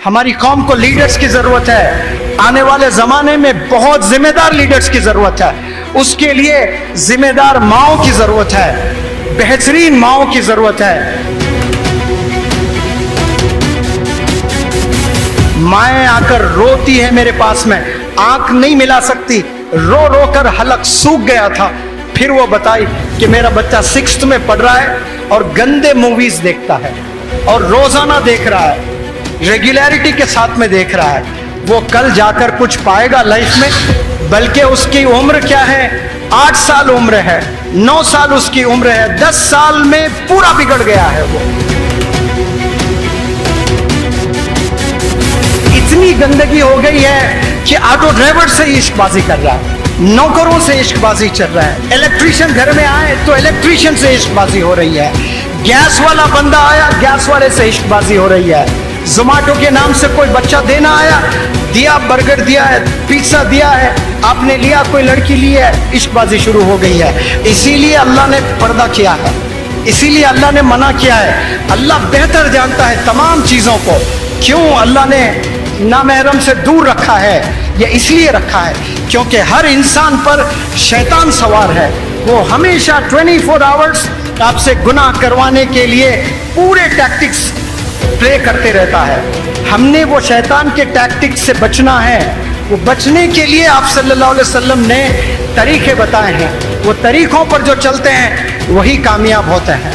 ہماری قوم کو لیڈرز کی ضرورت ہے. آنے والے زمانے میں بہت ذمہ دار لیڈرز کی ضرورت ہے. اس کے لیے ذمہ دار ماؤں کی ضرورت ہے, بہترین ماؤں کی ضرورت ہے. مائیں آ کر روتی ہے میرے پاس میں, آنکھ نہیں ملا سکتی, رو رو کر حلق سوکھ گیا تھا. پھر وہ بتائی کہ میرا بچہ 6th میں پڑھ رہا ہے اور گندے موویز دیکھتا ہے اور روزانہ دیکھ رہا ہے, ریگولیرٹی کے ساتھ میں دیکھ رہا ہے. وہ کل جا کر کچھ پائے گا لائف میں, بلکہ اس کی عمر کیا ہے, 8 سال عمر ہے, 9 سال اس کی عمر ہے, 10 سال میں پورا بگڑ گیا ہے. وہ اتنی گندگی ہو گئی ہے کہ آٹو ڈرائیور سے عشق بازی کر رہا ہے, نوکروں سے عشق بازی چل رہا ہے, الیکٹریشین گھر میں آئے تو الیکٹریشین سے عشق بازی ہو رہی ہے, گیس والا بندہ آیا گیس والے سے عشق بازی ہو رہی ہے, زومیٹو کے نام سے کوئی بچہ دینا آیا, دیا برگر دیا ہے, پیزا دیا ہے, آپ نے لیا, کوئی لڑکی لی ہے, عشق بازی شروع ہو گئی ہے. اسی لیے اللہ نے پردہ کیا ہے, اسی لیے اللہ نے منع کیا ہے. اللہ بہتر جانتا ہے تمام چیزوں کو. کیوں اللہ نے نامحرم سے دور رکھا ہے؟ یہ اس لیے رکھا ہے کیونکہ ہر انسان پر شیطان سوار ہے. وہ ہمیشہ 24 آورز آپ سے گناہ کروانے کے لیے پورے ٹیکٹکس پلے کرتے رہتا ہے. ہم نے وہ شیطان کے ٹیکٹکس سے بچنا ہے. وہ بچنے کے لیے آپ صلی اللہ علیہ وسلم نے طریقے بتائے ہیں. وہ طریقوں پر جو چلتے ہیں وہی کامیاب ہوتے ہیں.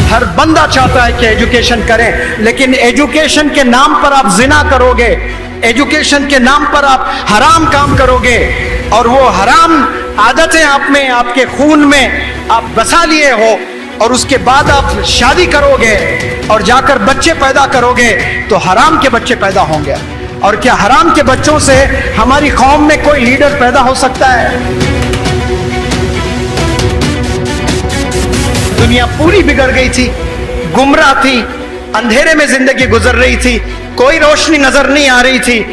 ہر بندہ چاہتا ہے کہ ایجوکیشن کریں, لیکن ایجوکیشن کے نام پر آپ زنا کرو گے, ایجوکیشن کے نام پر آپ حرام کام کرو گے, اور وہ حرام عادتیں آپ میں, آپ کے خون میں آپ بسا لیے ہو, اور اس کے بعد آپ شادی کرو گے اور جا کر بچے پیدا کرو گے تو حرام کے بچے پیدا ہوں گے. اور کیا حرام کے بچوں سے ہماری قوم میں کوئی لیڈر پیدا ہو سکتا ہے؟ دنیا پوری بگڑ گئی تھی, گمراہ تھی, اندھیرے میں زندگی گزر رہی تھی, کوئی روشنی نظر نہیں آ رہی تھی.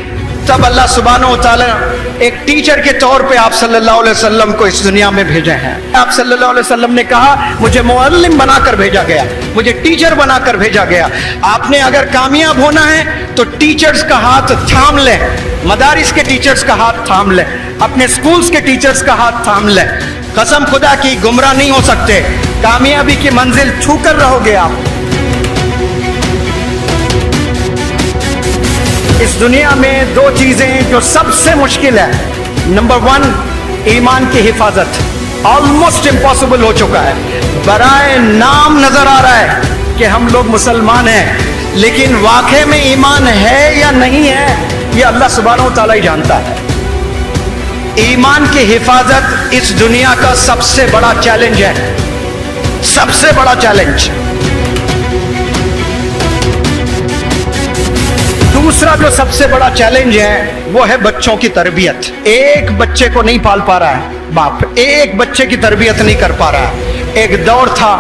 تب اللہ سبحانہ و تعالی ایک ٹیچر کے طور پہ آپ صلی اللہ علیہ وسلم کو اس دنیا میں بھیجے ہیں. آپ صلی اللہ علیہ وسلم نے کہا مجھے معلم بنا کر بھیجا گیا, مجھے ٹیچر بنا کر بھیجا گیا. آپ نے اگر کامیاب ہونا ہے تو ٹیچرز کا ہاتھ تھام لیں, مدارس کے ٹیچرز کا ہاتھ تھام لیں, اپنے سکولز کے ٹیچرز کا ہاتھ تھام لیں. قسم خدا کی گمراہ نہیں ہو سکتے, کامیابی کی منزل چھو کر رہو گے آپ. اس دنیا میں 2 چیزیں جو سب سے مشکل ہے. نمبر 1 ایمان کی حفاظت, آلموسٹ امپاسبل ہو چکا ہے. برائے نام نظر آ رہا ہے کہ ہم لوگ مسلمان ہیں, لیکن واقعے میں ایمان ہے یا نہیں ہے یہ اللہ سبحانہ و تعالیٰ ہی جانتا ہے. ایمان کی حفاظت اس دنیا کا سب سے بڑا چیلنج ہے, سب سے بڑا چیلنج. دوسرا جو سب سے بڑا چیلنج ہے وہ ہے بچوں کی تربیت. ایک بچے کو نہیں پال پا رہا ہے باپ, ایک بچے کی تربیت نہیں کر پا رہا ہے. ایک دور تھا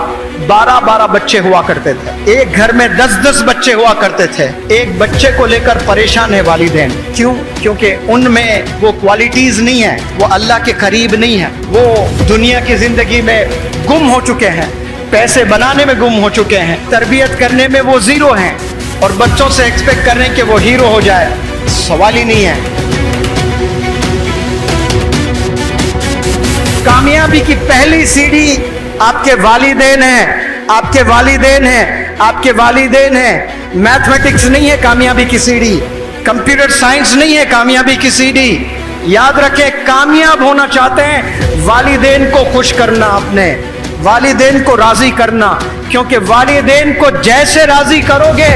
12 بچے ہوا کرتے تھے, ایک گھر میں 10 بچے ہوا کرتے تھے. ایک بچے کو لے کر پریشان ہے والدین. کیوں؟ کیونکہ ان میں وہ کوالٹیز نہیں ہیں, وہ اللہ کے قریب نہیں ہیں, وہ دنیا کی زندگی میں گم ہو چکے ہیں, پیسے بنانے میں گم ہو چکے ہیں, تربیت کرنے میں وہ زیرو ہیں, اور بچوں سے ایکسپیکٹ کرنے کہ وہ ہیرو ہو جائے سوال ہی نہیں ہے. کامیابی کی پہلی سیڑھی آپ کے والدین ہیں, آپ کے والدین ہیں, آپ کے والدین ہیں. میتھمیٹکس نہیں ہے کامیابی کی سیڑھی, کمپیوٹر سائنس نہیں ہے کامیابی کی سیڑھی. یاد رکھیں, کامیاب ہونا چاہتے ہیں والدین کو خوش کرنا, اپنے والدین کو راضی کرنا, کیونکہ والدین کو جیسے راضی کرو گے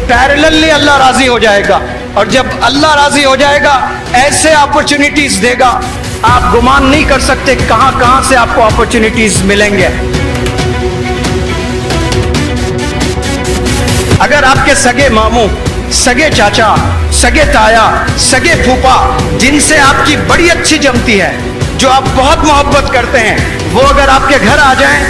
پیرللی اللہ راضی ہو جائے گا, اور جب اللہ راضی ہو جائے گا ایسے اپرچونٹیز دے گا آپ گمان نہیں کر سکتے کہاں کہاں سے آپ کو اپرچونٹیز ملیں گے. اگر آپ کے سگے ماموں, سگے چاچا, سگے تایا, سگے پھوپا جن سے آپ کی بڑی اچھی جمتی ہے, جو آپ بہت محبت کرتے ہیں, وہ اگر آپ کے گھر آ جائیں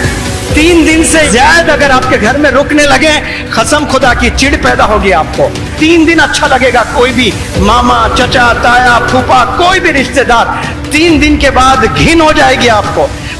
3 دن سے زیادہ اگر آپ کے گھر میں رکنے لگے, قسم خدا کی چڑ پیدا ہوگی آپ کو. 3 دن اچھا لگے گا, کوئی بھی ماما, چچا, تایا, پھوپا, کوئی بھی رشتہ دار 3 دن کے بعد گھن ہو جائے گی آپ کو.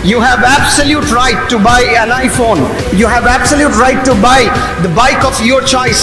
You have absolute right to buy an iPhone. You have absolute right to buy the bike of your choice.